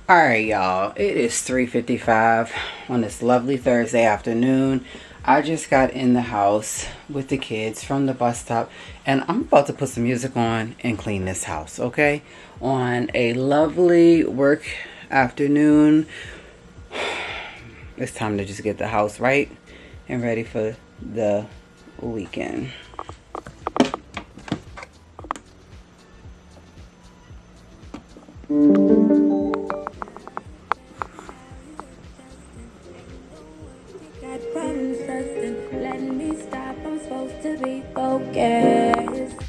Alright, y'all, it is 3:55 on this lovely Thursday afternoon. I just got in the house with the kids from the bus stop, and I'm about to put some music on and clean this house, okay? On a lovely work afternoon, it's time to just get the house right and ready for the weekend. Letting me stop, I'm supposed to be focused.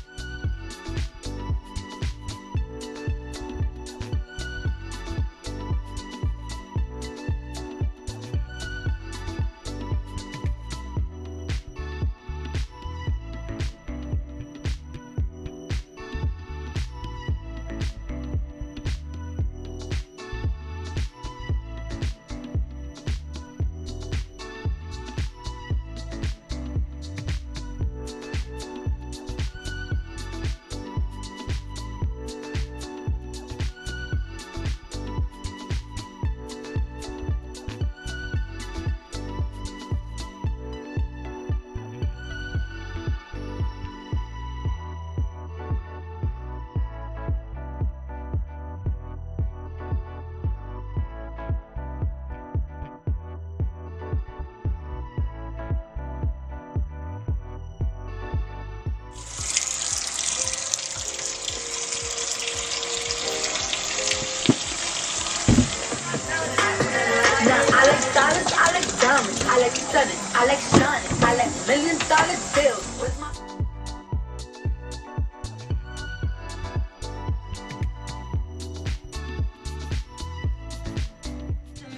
I like diamonds, I like stunning, I like shining, I like $1,000,000 bills with my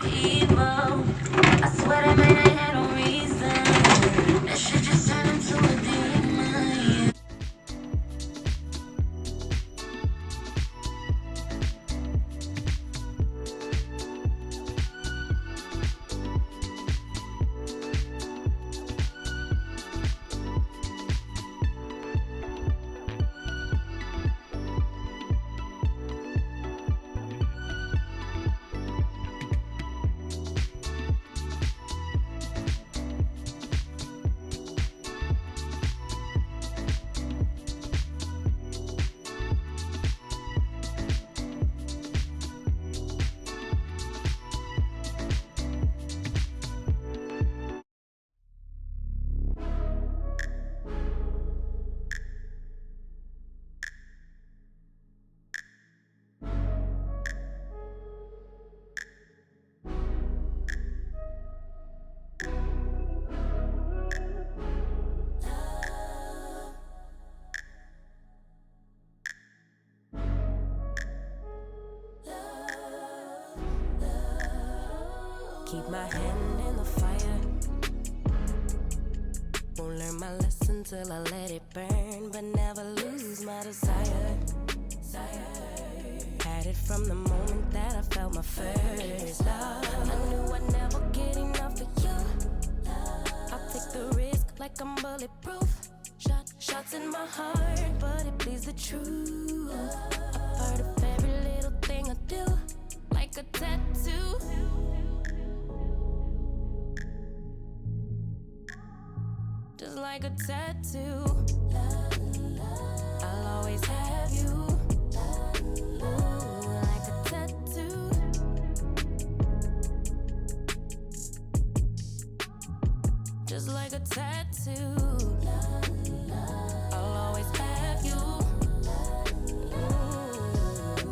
evil. I swear that man I had no reason. That shit just turned into a demon. Keep my hand in the fire. Won't learn my lesson till I let it burn, but never lose my desire. Had it from the moment that I felt my first love. I knew I'd never get enough of you. I'll take the risk like I'm bulletproof. Shots in my heart, but it bleeds the truth. A part of every little thing I do, like a tattoo. Just like a tattoo, I'll always have you. Ooh, like a tattoo. Just like a tattoo, I'll always have you. Ooh.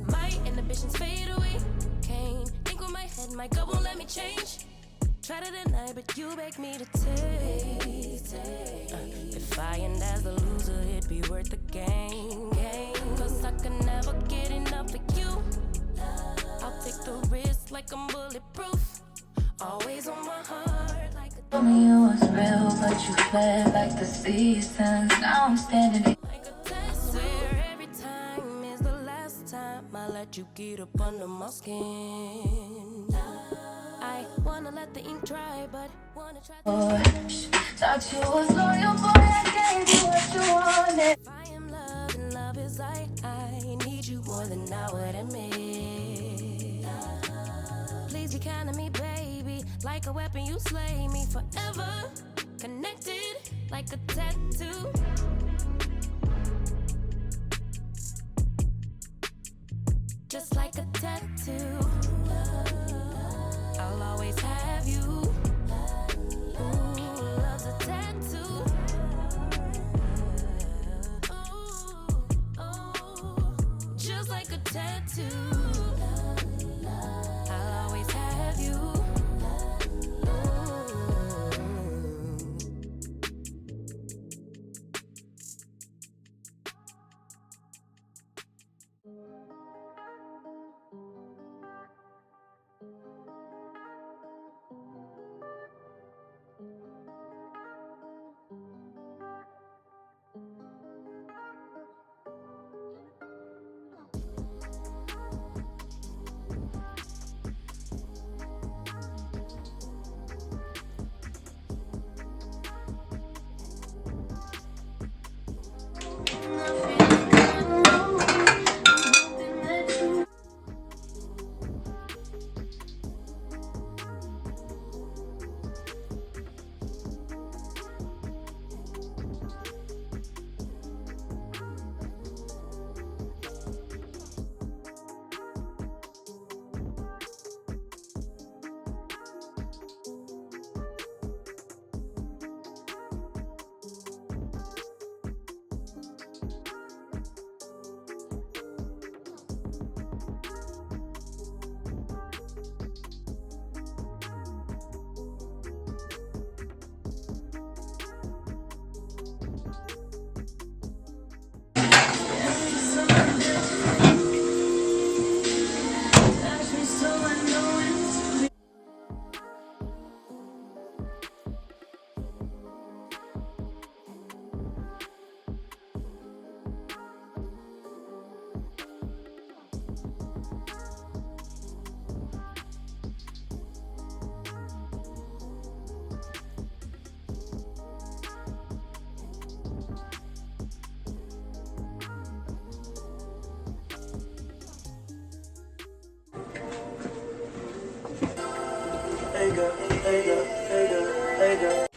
My inhibitions fade away. Can't think with my head, my gut won't let me change. Try to deny, but you beg me to take. If I end as the loser, it'd be worth the game. Cause I can never get enough of you. I'll take the risk like I'm bulletproof. Always on my heart like a Told me you was real, but you fled like the seasons. Now I'm standing here. like a test. I swear every time is the last time I let you get up under my skin. I wanna let the ink dry, but wanna try to Thought you was loyal, boy, I gave you what you wanted. If I am love and love is I need you more than I would admit. crazy kind of me, baby. Like a weapon, you slay me forever. Connected like a tattoo. Just like a tattoo. I'll always have you. Ooh, love's a tattoo. Just like a tattoo. I'll always have you. Hey girl, hey girl, hey girl, hey girl.